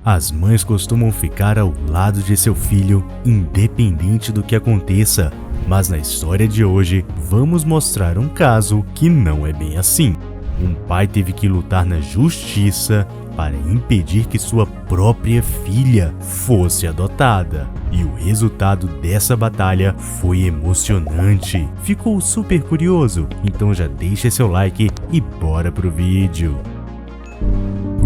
As mães costumam ficar ao lado de seu filho, independente do que aconteça. Mas na história de hoje, vamos mostrar um caso que não é bem assim. Um pai teve que lutar na justiça para impedir que sua própria filha fosse adotada. E o resultado dessa batalha foi emocionante. Ficou super curioso? Então já deixa seu like e bora pro vídeo.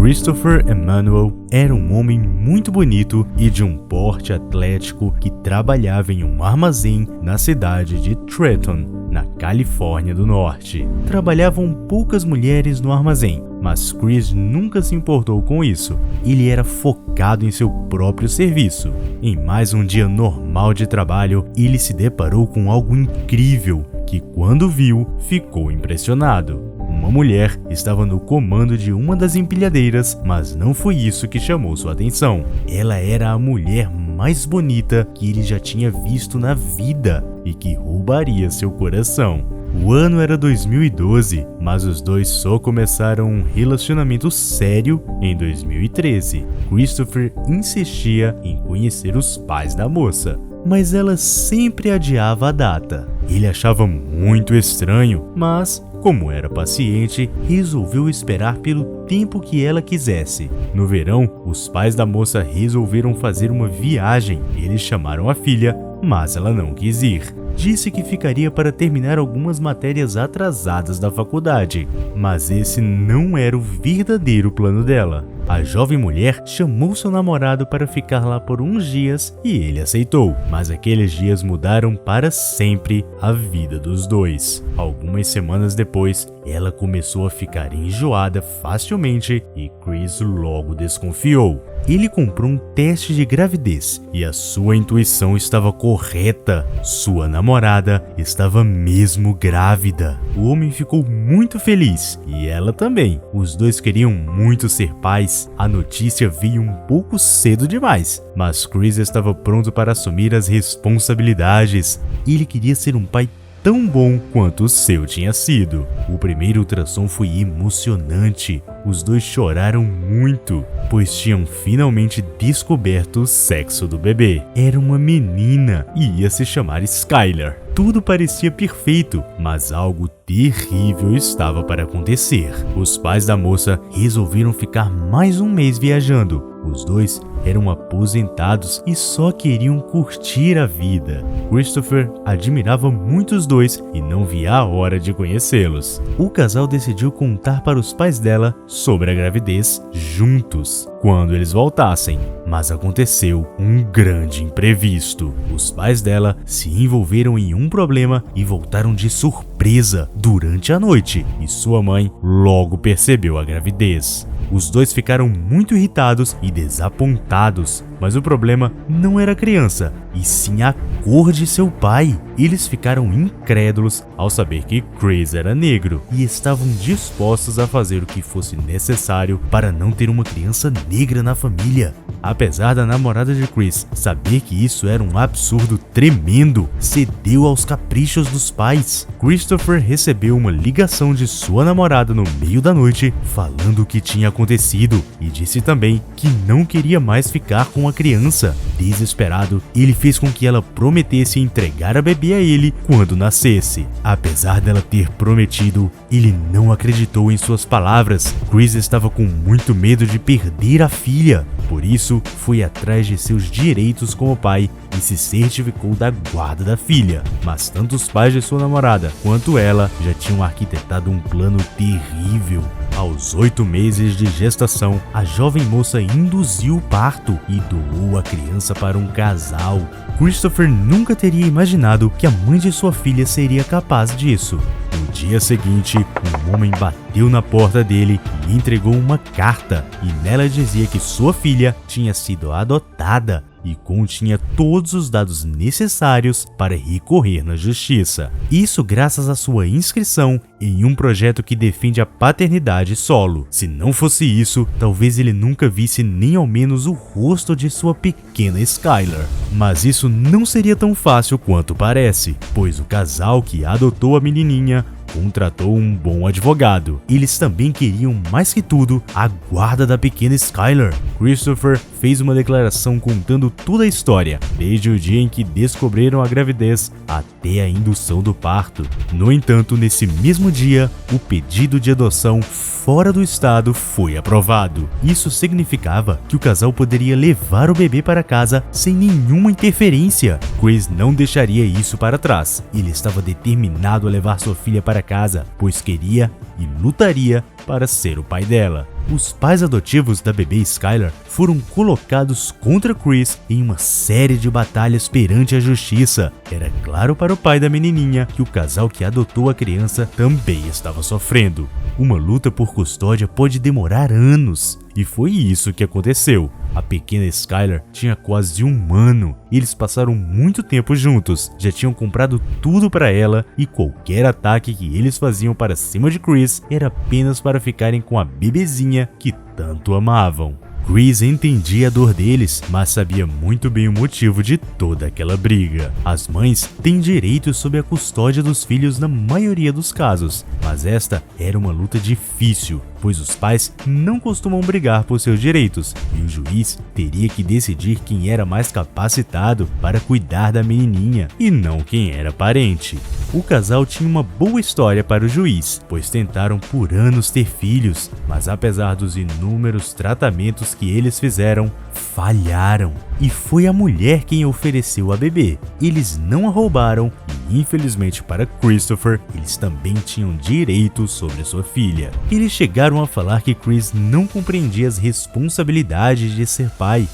Christopher Emanuel era um homem muito bonito e de um porte atlético que trabalhava em um armazém na cidade de Trenton, na Califórnia do Norte. Trabalhavam poucas mulheres no armazém, mas Chris nunca se importou com isso. Ele era focado em seu próprio serviço. Em mais um dia normal de trabalho, ele se deparou com algo incrível que, quando viu, ficou impressionado. Uma mulher estava no comando de uma das empilhadeiras, mas não foi isso que chamou sua atenção. Ela era a mulher mais bonita que ele já tinha visto na vida e que roubaria seu coração. O ano era 2012, mas os dois só começaram um relacionamento sério em 2013. Christopher insistia em conhecer os pais da moça, mas ela sempre adiava a data. Ele achava muito estranho, mas, como era paciente, resolveu esperar pelo tempo que ela quisesse. No verão, os pais da moça resolveram fazer uma viagem. Eles chamaram a filha, mas ela não quis ir. Disse que ficaria para terminar algumas matérias atrasadas da faculdade, mas esse não era o verdadeiro plano dela. A jovem mulher chamou seu namorado para ficar lá por uns dias e ele aceitou, mas aqueles dias mudaram para sempre a vida dos dois. Algumas semanas depois, ela começou a ficar enjoada facilmente e Chris logo desconfiou. Ele comprou um teste de gravidez e a sua intuição estava correta. Sua namorada estava mesmo grávida. O homem ficou muito feliz e ela também. Os dois queriam muito ser pais. A notícia veio um pouco cedo demais, mas Chris estava pronto para assumir as responsabilidades. Ele queria ser um pai tão bom quanto o seu tinha sido. O primeiro ultrassom foi emocionante. Os dois choraram muito, pois tinham finalmente descoberto o sexo do bebê. Era uma menina e ia se chamar Skylar. Tudo parecia perfeito, mas algo terrível estava para acontecer. Os pais da moça resolveram ficar mais um mês viajando. Os dois eram aposentados e só queriam curtir a vida. Christopher admirava muito os dois e não via a hora de conhecê-los. O casal decidiu contar para os pais dela sobre a gravidez juntos, quando eles voltassem. Mas aconteceu um grande imprevisto. Os pais dela se envolveram em um problema e voltaram de surpresa durante a noite, e sua mãe logo percebeu a gravidez. Os dois ficaram muito irritados e desapontados, mas o problema não era a criança, e sim a cor de seu pai. Eles ficaram incrédulos ao saber que Chris era negro e estavam dispostos a fazer o que fosse necessário para não ter uma criança negra na família. Apesar da namorada de Chris saber que isso era um absurdo tremendo, cedeu aos caprichos dos pais. Christopher recebeu uma ligação de sua namorada no meio da noite falando o que tinha acontecido e disse também que não queria mais ficar com a criança. Desesperado, ele fez com que ela prometesse entregar a bebê a ele quando nascesse. Apesar dela ter prometido, ele não acreditou em suas palavras. Chris estava com muito medo de perder a filha. Por isso, foi atrás de seus direitos como pai e se certificou da guarda da filha. Mas tanto os pais de sua namorada quanto ela já tinham arquitetado um plano terrível. Aos 8 meses de gestação, a jovem moça induziu o parto e doou a criança para um casal. Christopher nunca teria imaginado que a mãe de sua filha seria capaz disso. No dia seguinte, um homem bateu na porta dele e entregou uma carta, e nela dizia que sua filha tinha sido adotada e continha todos os dados necessários para recorrer na justiça. Isso graças à sua inscrição em um projeto que defende a paternidade solo. Se não fosse isso, talvez ele nunca visse nem ao menos o rosto de sua pequena Skylar. Mas isso não seria tão fácil quanto parece, pois o casal que adotou a menininha contratou um bom advogado. Eles também queriam, mais que tudo, a guarda da pequena Skylar. Christopher fez uma declaração contando toda a história, desde o dia em que descobriram a gravidez até a indução do parto. No entanto, nesse mesmo dia, o pedido de adoção fora do estado foi aprovado. Isso significava que o casal poderia levar o bebê para casa sem nenhuma interferência. Chris não deixaria isso para trás. Ele estava determinado a levar sua filha para casa, pois queria e lutaria para ser o pai dela. Os pais adotivos da bebê Skylar foram colocados contra Chris em uma série de batalhas perante a justiça. Era claro para o pai da menininha que o casal que adotou a criança também estava sofrendo. Uma luta por custódia pode demorar anos, e foi isso que aconteceu. A pequena Skylar tinha quase um ano. Eles passaram muito tempo juntos, já tinham comprado tudo para ela e qualquer ataque que eles faziam para cima de Chris era apenas para ficarem com a bebezinha que tanto amavam. Chris entendia a dor deles, mas sabia muito bem o motivo de toda aquela briga. As mães têm direito sobre a custódia dos filhos na maioria dos casos, mas esta era uma luta difícil, pois os pais não costumam brigar por seus direitos e o juiz teria que decidir quem era mais capacitado para cuidar da menininha e não quem era parente. O casal tinha uma boa história para o juiz, pois tentaram por anos ter filhos, mas apesar dos inúmeros tratamentos que eles fizeram, falharam. E foi a mulher quem ofereceu a bebê. Eles não a roubaram e, infelizmente para Christopher, eles também tinham direito sobre sua filha. Eles chegaram a falar que Chris não compreendia as responsabilidades de ser pai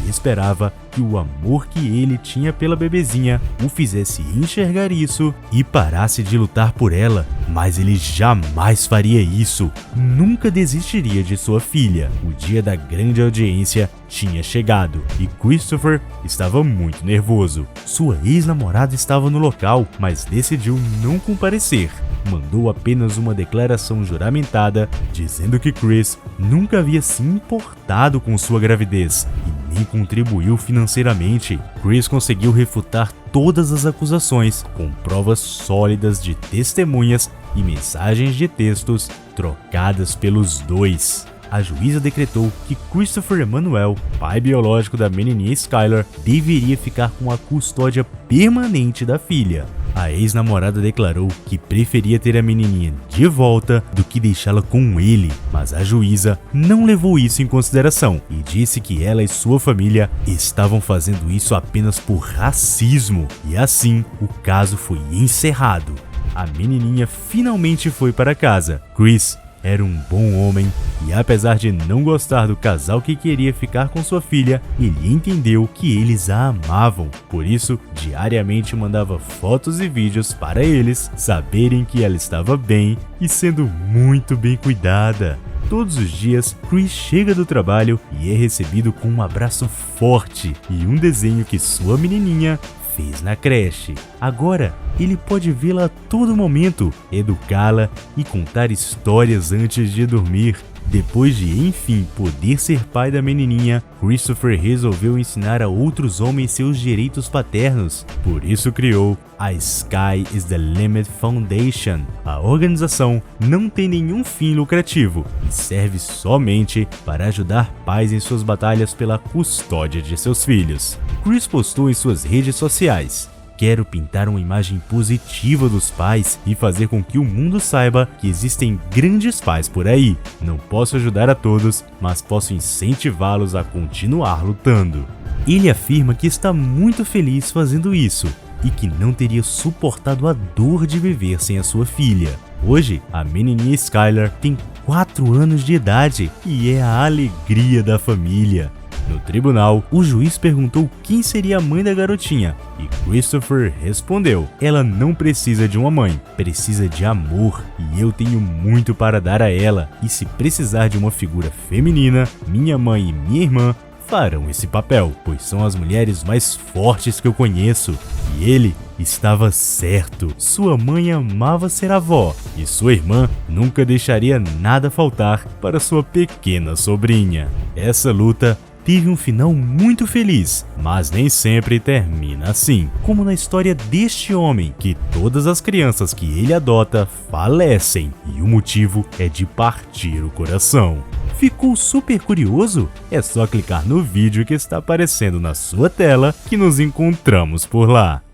e esperava que o amor que ele tinha pela bebezinha o fizesse enxergar isso e parasse de lutar por ela, mas ele jamais faria isso, nunca desistiria de sua filha. O dia da grande audiência tinha chegado e Christopher estava muito nervoso. Sua ex-namorada estava no local, mas decidiu não comparecer. Mandou apenas uma declaração juramentada dizendo que Chris nunca havia se importado com sua gravidez e nem contribuiu financeiramente. Chris conseguiu refutar todas as acusações com provas sólidas de testemunhas e mensagens de textos trocadas pelos dois. A juíza decretou que Christopher Emanuel, pai biológico da menininha Skylar, deveria ficar com a custódia permanente da filha. A ex-namorada declarou que preferia ter a menininha de volta do que deixá-la com ele, mas a juíza não levou isso em consideração e disse que ela e sua família estavam fazendo isso apenas por racismo, e assim o caso foi encerrado. A menininha finalmente foi para casa. Chris era um bom homem e, apesar de não gostar do casal que queria ficar com sua filha, ele entendeu que eles a amavam. Por isso, diariamente mandava fotos e vídeos para eles saberem que ela estava bem e sendo muito bem cuidada. Todos os dias, Chris chega do trabalho e é recebido com um abraço forte e um desenho que sua menininha fez na creche. Agora, ele pode vê-la a todo momento, educá-la e contar histórias antes de dormir. Depois de, enfim, poder ser pai da menininha, Christopher resolveu ensinar a outros homens seus direitos paternos. Por isso criou a Sky is the Limit Foundation. A organização não tem nenhum fim lucrativo e serve somente para ajudar pais em suas batalhas pela custódia de seus filhos. Chris postou em suas redes sociais: "Quero pintar uma imagem positiva dos pais e fazer com que o mundo saiba que existem grandes pais por aí. Não posso ajudar a todos, mas posso incentivá-los a continuar lutando." Ele afirma que está muito feliz fazendo isso e que não teria suportado a dor de viver sem a sua filha. Hoje, a menininha Skylar tem 4 anos de idade e é a alegria da família. No tribunal, o juiz perguntou quem seria a mãe da garotinha e Christopher respondeu: "Ela não precisa de uma mãe, precisa de amor e eu tenho muito para dar a ela, e se precisar de uma figura feminina, minha mãe e minha irmã farão esse papel, pois são as mulheres mais fortes que eu conheço." E ele estava certo. Sua mãe amava ser avó e sua irmã nunca deixaria nada faltar para sua pequena sobrinha. Essa luta teve um final muito feliz, mas nem sempre termina assim, como na história deste homem, que todas as crianças que ele adota falecem e o motivo é de partir o coração. Ficou super curioso? É só clicar no vídeo que está aparecendo na sua tela que nos encontramos por lá.